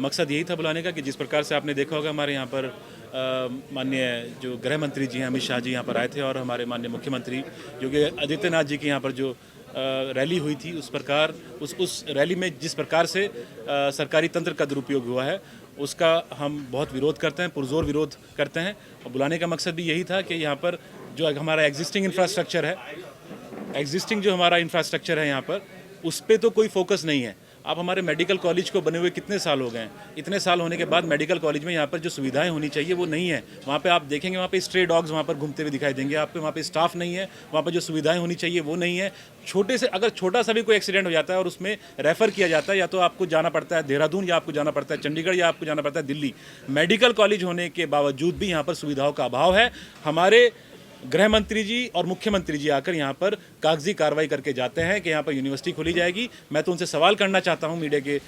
मकसद यही था बुलाने का कि जिस प्रकार से आपने देखा होगा हमारे यहाँ पर माननीय जो गृह मंत्री जी हैं अमित शाह जी यहाँ पर आए थे और हमारे माननीय मुख्यमंत्री योगी आदित्यनाथ जी के यहाँ पर जो रैली हुई थी उस प्रकार उस रैली में जिस प्रकार से सरकारी तंत्र का दुरुपयोग हुआ है उसका हम बहुत विरोध करते हैं, पुरजोर विरोध करते हैं। और बुलाने का मकसद भी यही था कि यहाँ पर जो हमारा एग्जिस्टिंग इंफ्रास्ट्रक्चर है यहाँ पर उस पर तो कोई फोकस नहीं है। आप हमारे मेडिकल कॉलेज को बने हुए कितने साल हो गए हैं, इतने साल होने के बाद मेडिकल कॉलेज में यहाँ पर जो सुविधाएं होनी चाहिए वो नहीं है। वहाँ पे आप देखेंगे वहाँ पे स्ट्रे डॉग्स वहाँ पर घूमते हुए दिखाई देंगे आपको, वहाँ पे स्टाफ नहीं है, वहाँ पर जो सुविधाएं होनी चाहिए वो नहीं है। अगर छोटा सा भी कोई एक्सीडेंट हो जाता है और उसमें रेफ़र किया जाता है या तो आपको जाना पड़ता है देहरादून या आपको जाना पड़ता है चंडीगढ़ या आपको जाना पड़ता है दिल्ली। मेडिकल कॉलेज होने के बावजूद भी यहाँ पर सुविधाओं का अभाव है। हमारे गृह मंत्री जी और मुख्यमंत्री जी आकर यहाँ पर कागजी कार्रवाई करके जाते हैं कि यहाँ पर यूनिवर्सिटी खोली जाएगी। मैं तो उनसे सवाल करना चाहता हूँ मीडिया के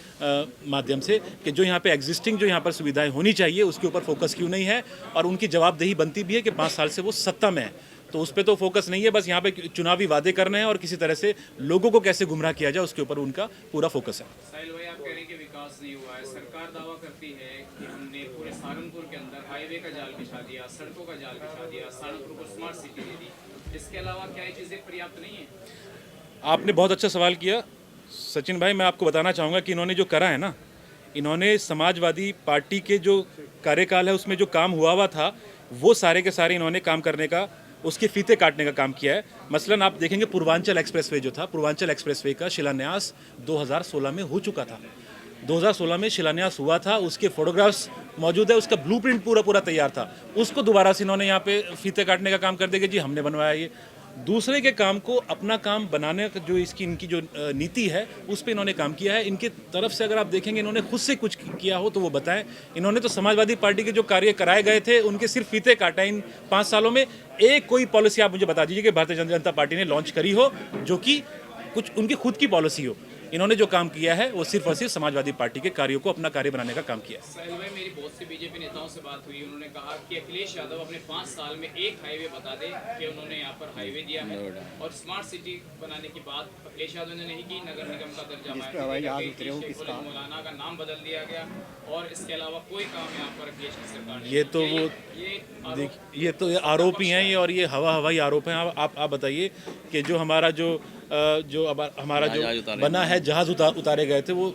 माध्यम से कि जो यहाँ पे एग्जिस्टिंग जो यहाँ पर सुविधाएं होनी चाहिए उसके ऊपर फोकस क्यों नहीं है, और उनकी जवाबदेही बनती भी है कि 5 साल से वो सत्ता में है तो उस पर तो फोकस नहीं है। बस यहाँ पे चुनावी वादे करने हैं और किसी तरह से लोगों को कैसे गुमराह किया जाए उसके ऊपर उनका पूरा फोकस है। साहिल भाई, आप कह रहे हैं कि विकास नहीं हुआ है। सरकार दावा करती है कि हमने पूरे सहारनपुर के अंदर हाईवे का जाल बिछा दिया, सड़कों का जाल बिछा दिया, सहारनपुर को स्मार्ट सिटी दे दी। इसके अलावा क्या ये चीज़ें पर्याप्त नहीं है? आपने बहुत अच्छा सवाल किया सचिन भाई। मैं आपको बताना चाहूँगा कि इन्होंने जो करा है ना, इन्होंने समाजवादी पार्टी के जो कार्यकाल है उसमें जो काम हुआ था वो सारे के सारे इन्होंने काम करने का, उसके फीते काटने का काम किया है। मसलन आप देखेंगे पूर्वांचल एक्सप्रेसवे जो था, पूर्वांचल एक्सप्रेसवे का शिलान्यास 2016 में हो चुका था। 2016 में शिलान्यास हुआ था, उसके फोटोग्राफ्स मौजूद है, उसका ब्लूप्रिंट पूरा तैयार था। उसको दोबारा से इन्होंने यहाँ पे फीते काटने का काम कर देगा जी हमने बनवाया। ये दूसरे के काम को अपना काम बनाने का जो इनकी जो नीति है उस पर इन्होंने काम किया है। इनके तरफ से अगर आप देखेंगे इन्होंने खुद से कुछ किया हो तो वो बताएं। इन्होंने तो समाजवादी पार्टी के जो कार्य कराए गए थे उनके सिर्फ फीते काटा इन 5 सालों में। एक कोई पॉलिसी आप मुझे बता दीजिए कि भारतीय जनता पार्टी ने लॉन्च करी हो जो कि कुछ उनकी खुद की पॉलिसी हो। इन्होंने जो काम किया है वो सिर्फ और सिर्फ समाजवादी पार्टी के कार्यों को अपना कार्य बनाने का काम किया है। साहिल भाई, मेरी बहुत से बीजेपी नेताओं से बात हुई, उन्होंने कहा कि अखिलेश यादव अपने 5 साल में एक हाईवे बता दे कि उन्होंने यहाँ पर हाईवे दिया है। और स्मार्ट सिटी बनाने की बात अखिलेश यादव ने नहीं की, नगर निगम का दर्जा मौलाना का नाम बदल दिया गया और इसके अलावा कोई काम यहाँ पर अखिलेश की सरकार ने। ये तो आरोप ही हैं ये, और ये हवाई आरोप हैं। आप बताइए कि जो हमारा जो बना है जहाज उतारे गए थे वो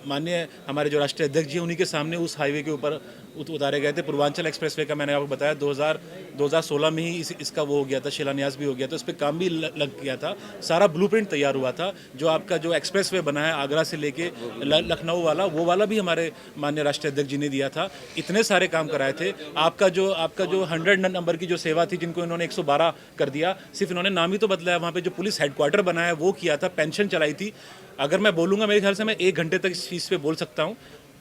माननीय हमारे जो राष्ट्रीय अध्यक्ष जी उन्हीं के सामने उस हाईवे के ऊपर उतारे गए थे। पूर्वांचल एक्सप्रेसवे का मैंने आपको बताया 2016 में ही इसका वो हो गया था, शिलान्यास भी हो गया था, उस पर काम भी लग गया था, सारा ब्लूप्रिंट तैयार हुआ था। जो आपका जो एक्सप्रेसवे बना है आगरा से लेके लखनऊ वाला, वो वाला भी हमारे माननीय राष्ट्रीय अध्यक्ष जी ने दिया था। इतने सारे काम कराए थे। आपका जो 100 नंबर की जो सेवा थी जिनको इन्होंने 112 कर दिया, सिर्फ इन्होंने नाम ही तो बदला है। वहाँ पे जो पुलिस हेडक्वार्टर बनाया वो किया था, पेंशन चलाई थी। अगर मैं बोलूँगा मेरे ख्याल से मैं 1 घंटे तक इस चीज़ पे बोल सकता हूँ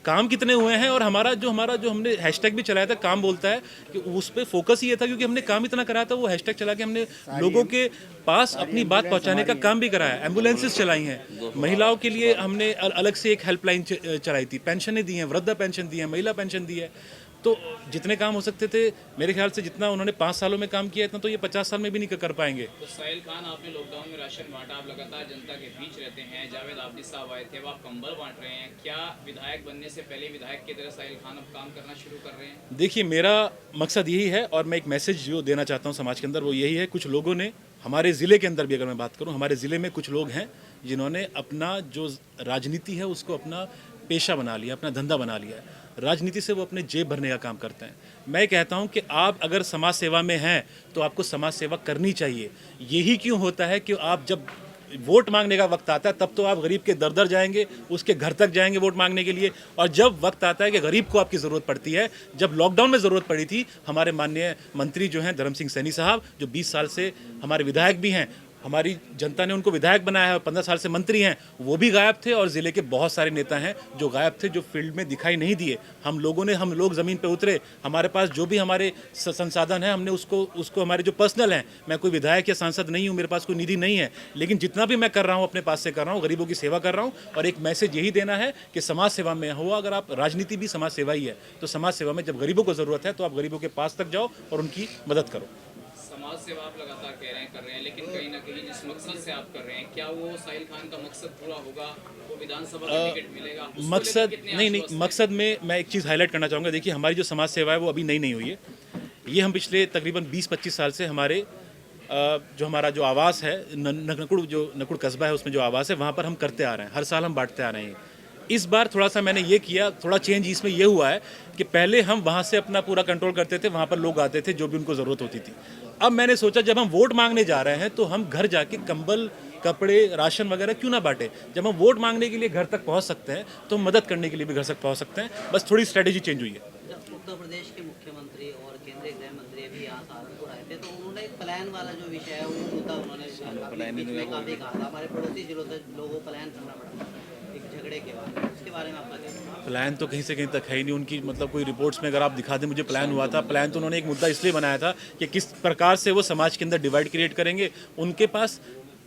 काम कितने हुए हैं। और हमारा जो हमने हैशटैग भी चलाया था काम बोलता है कि उस पर फोकस ही ये था क्योंकि हमने काम इतना कराया था। वो हैशटैग चला के हमने लोगों के पास अपनी बात पहुंचाने का काम भी कराया। एम्बुलेंसेस चलाई हैं, महिलाओं के लिए हमने अलग से एक हेल्पलाइन चलाई थी, पेंशनें दी हैं, वृद्धा पेंशन दी है, महिला पेंशन दी है। तो जितने काम हो सकते थे मेरे ख्याल से जितना उन्होंने 5 सालों में काम किया इतना तो ये 50 साल में भी नहीं कर पाएंगे। तो साहिल खान, आपने लॉकडाउन में राशन बांटा, आप लगातार जनता के बीच रहते हैं। जावेद आबदी साहब आए थे, अब आप कंबल बांट रहे हैं। क्या विधायक बनने से पहले विधायक की तरह साहिल खान अब काम करना शुरू कर रहे हैं? देखिए, मेरा मकसद यही है और मैं एक मैसेज जो देना चाहता हूँ समाज के अंदर वो यही है। कुछ लोगों ने हमारे ज़िले के अंदर भी अगर मैं बात करूँ, हमारे ज़िले में कुछ लोग हैं जिन्होंने अपना जो राजनीति है उसको अपना पेशा बना लिया, अपना धंधा बना लिया है। राजनीति से वो अपने जेब भरने का काम करते हैं। मैं कहता हूं कि आप अगर समाज सेवा में हैं तो आपको समाज सेवा करनी चाहिए। यही क्यों होता है कि आप जब वोट मांगने का वक्त आता है तब तो आप गरीब के दर जाएंगे, उसके घर तक जाएंगे वोट मांगने के लिए। और जब वक्त आता है कि गरीब को आपकी ज़रूरत पड़ती है, जब लॉकडाउन में ज़रूरत पड़ी थी, हमारे माननीय मंत्री जो हैं धर्म सिंह सैनी साहब, जो 20 साल से हमारे विधायक भी हैं, हमारी जनता ने उनको विधायक बनाया है और 15 साल से मंत्री हैं, वो भी गायब थे। और ज़िले के बहुत सारे नेता हैं जो गायब थे, जो फील्ड में दिखाई नहीं दिए। हम लोग ज़मीन पे उतरे, हमारे पास जो भी हमारे संसाधन हैं हमने उसको हमारे जो पर्सनल हैं, मैं कोई विधायक या सांसद नहीं हूँ, मेरे पास कोई निधि नहीं है, लेकिन जितना भी मैं कर रहा हूँ अपने पास से कर रहा हूँ, गरीबों की सेवा कर रहा हूँ। और एक मैसेज यही देना है कि समाज सेवा में हो, अगर आप राजनीति भी समाज सेवा ही है, तो समाज सेवा में जब गरीबों को ज़रूरत है तो आप गरीबों के पास तक जाओ और उनकी मदद करो। समाज सेवा आप लगातार कह रहे हैं कर रहे हैं, लेकिन कहीं ना कहीं जिस मकसद से आप कर रहे हैं, क्या वो साहिल खान का मकसद पूरा होगा? वो विधानसभा का टिकट मिलेगा? उसको मकसद लेकर कितने नहीं आश्वस्त हैं? मकसद में मैं एक चीज़ हाईलाइट करना चाहूँगा। देखिए, हमारी जो समाज सेवा है वो अभी नई नहीं हुई है। ये हम पिछले तकरीबन 20-25 साल से हमारे जो हमारा जो आवास है नकुड़ कस्बा है, उसमें जो आवास है वहाँ पर हम करते आ रहे हैं, हर साल हम बांटते आ रहे हैं। इस बार थोड़ा सा मैंने ये किया, थोड़ा चेंज इसमें ये हुआ है कि पहले हम वहाँ से अपना पूरा कंट्रोल करते थे, वहाँ पर लोग आते थे जो भी उनको ज़रूरत होती थी। अब मैंने सोचा जब हम वोट मांगने जा रहे हैं तो हम घर जाके कंबल, कपड़े, राशन वगैरह क्यों ना बांटे। जब हम वोट मांगने के लिए घर तक पहुँच सकते हैं तो मदद करने के लिए भी घर तक पहुँच सकते हैं। बस थोड़ी स्ट्रेटेजी चेंज हुई है। जब उत्तर प्रदेश के मुख्यमंत्री और केंद्रीय गृह मंत्री भी यहाँ सहारनपुर आए थे तो उन्होंने एक पलायन वाला जो विषय है वो मुद्दा उन्होंने बीच में काफी कहा था। हमारे पड़ोसी जिलों से लोगों को पलायन करना पड़ा एक झगड़े के बाद, उसके बारे में आपका क्या कहना है? प्लान तो कहीं से कहीं तक है ही नहीं उनकी, मतलब कोई रिपोर्ट्स में अगर आप दिखा दें मुझे प्लान हुआ था। प्लान तो उन्होंने एक मुद्दा इसलिए बनाया था कि किस प्रकार से वो समाज के अंदर डिवाइड क्रिएट करेंगे। उनके पास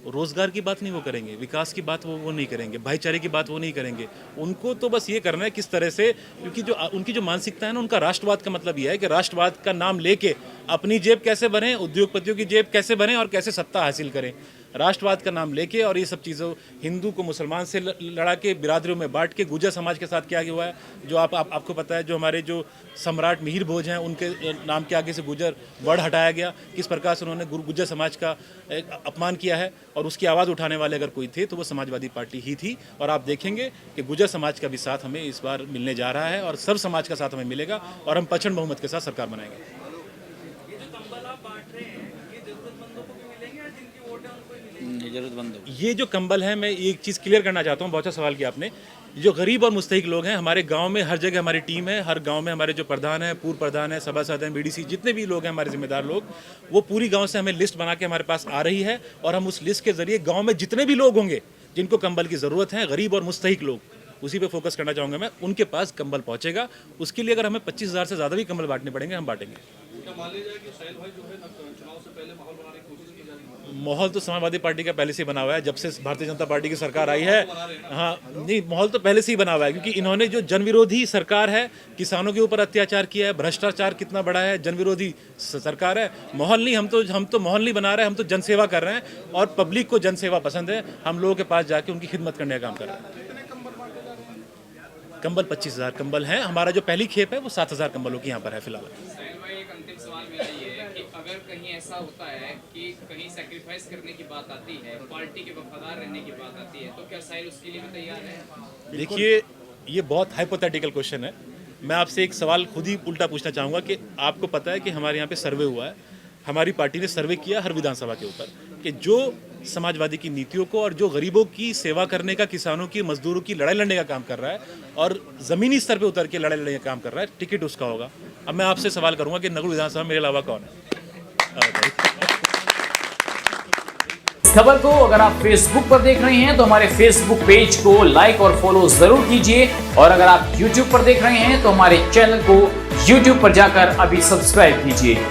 रोजगार की बात नहीं वो करेंगे, विकास की बात वो नहीं करेंगे, भाईचारे की बात वो नहीं करेंगे। उनको तो बस ये करना है किस तरह से, क्योंकि जो उनकी जो मानसिकता है ना, उनका राष्ट्रवाद का मतलब यह है कि राष्ट्रवाद का नाम लेके अपनी जेब कैसे भरें, उद्योगपतियों की जेब कैसे भरें और कैसे सत्ता हासिल करें। राष्ट्रवाद का नाम लेके और ये सब चीज़ों, हिंदू को मुसलमान से लड़ा के, बिरादरियों में बांट के, गुर्जर समाज के साथ क्या हुआ है जो आपको पता है, जो हमारे जो सम्राट मिहिर भोज हैं उनके नाम के आगे से गुर्जर वर्ड हटाया गया। किस प्रकार से उन्होंने गुर्जर समाज का एक अपमान किया है, और उसकी आवाज़ उठाने वाले अगर कोई थे तो वो समाजवादी पार्टी ही थी। और आप देखेंगे कि गुर्जर समाज का भी साथ हमें इस बार मिलने जा रहा है और सब समाज का साथ हमें मिलेगा और हम प्रचंड बहुमत के साथ सरकार बनाएंगे। ये जो कंबल है, मैं एक चीज़ क्लियर करना चाहता हूँ, बहुत अच्छा सवाल किया आपने। जो गरीब और मुस्तहिक लोग हैं हमारे गांव में, हर जगह हमारी टीम है, हर गांव में हमारे जो प्रधान हैं, पूर्व प्रधान हैं, सभासद हैं, बीडीसी, जितने भी लोग हैं हमारे जिम्मेदार लोग, वो पूरी गांव से हमें लिस्ट बना के हमारे पास आ रही है। और हम उस लिस्ट के जरिए गांव में जितने भी लोग होंगे जिनको कंबल की ज़रूरत है, गरीब और मुस्तहिक लोग, उसी पे फोकस करना चाहूँगा मैं, उनके पास कंबल पहुँचेगा। उसके लिए अगर हमें 25,000 से ज़्यादा भी कंबल बांटने पड़ेंगे, हम बांटेंगे। माहौल तो समाजवादी पार्टी का पहले से ही बना हुआ है, जब से भारतीय जनता पार्टी की सरकार आई है। हाँ, नहीं, माहौल तो पहले से ही बना हुआ है, क्योंकि इन्होंने जो जनविरोधी सरकार है, किसानों के ऊपर अत्याचार किया है, भ्रष्टाचार कितना बड़ा है, जनविरोधी सरकार है। माहौल नहीं, हम तो माहौल नहीं बना रहे हैं, हम तो जनसेवा कर रहे हैं और पब्लिक को जनसेवा पसंद है। हम लोगों के पास जाके उनकी खिदमत करने का काम कर रहे हैं। कंबल 25,000 कंबल हैं। हमारा जो पहली खेप है वो 7,000 कंबलों की यहाँ पर है फिलहाल। साहिल भाई, एक अंतिम सवाल मेरा ये है कि अगर कहीं ऐसा होता है कि कहीं सैक्रिफाइस करने की बात आती है, पार्टी के वफादार रहने की बात आती है, तो क्या साहिल उसके लिए भी तैयार है? देखिए, ये बहुत हाइपोथेटिकल क्वेश्चन है। मैं आपसे एक सवाल खुद ही उल्टा पूछना चाहूँगा कि आपको पता है कि हमारे यहाँ पे सर्वे हुआ है, हमारी पार्टी ने सर्वे किया हर विधानसभा के ऊपर, कि जो समाजवादी की नीतियों को और जो गरीबों की सेवा करने का, किसानों की, मजदूरों की लड़ाई लड़ने का काम कर रहा है और ज़मीनी स्तर पे उतर के लड़ाई लड़ने का काम कर रहा है, टिकट उसका होगा। अब मैं आपसे सवाल करूंगा कि नगर विधानसभा मेरे अलावा कौन है? खबर को अगर आप फेसबुक पर देख रहे हैं तो हमारे फेसबुक पेज को लाइक और फॉलो जरूर कीजिए, और अगर आप यूट्यूब पर देख रहे हैं तो हमारे चैनल को यूट्यूब पर जाकर अभी सब्सक्राइब कीजिए।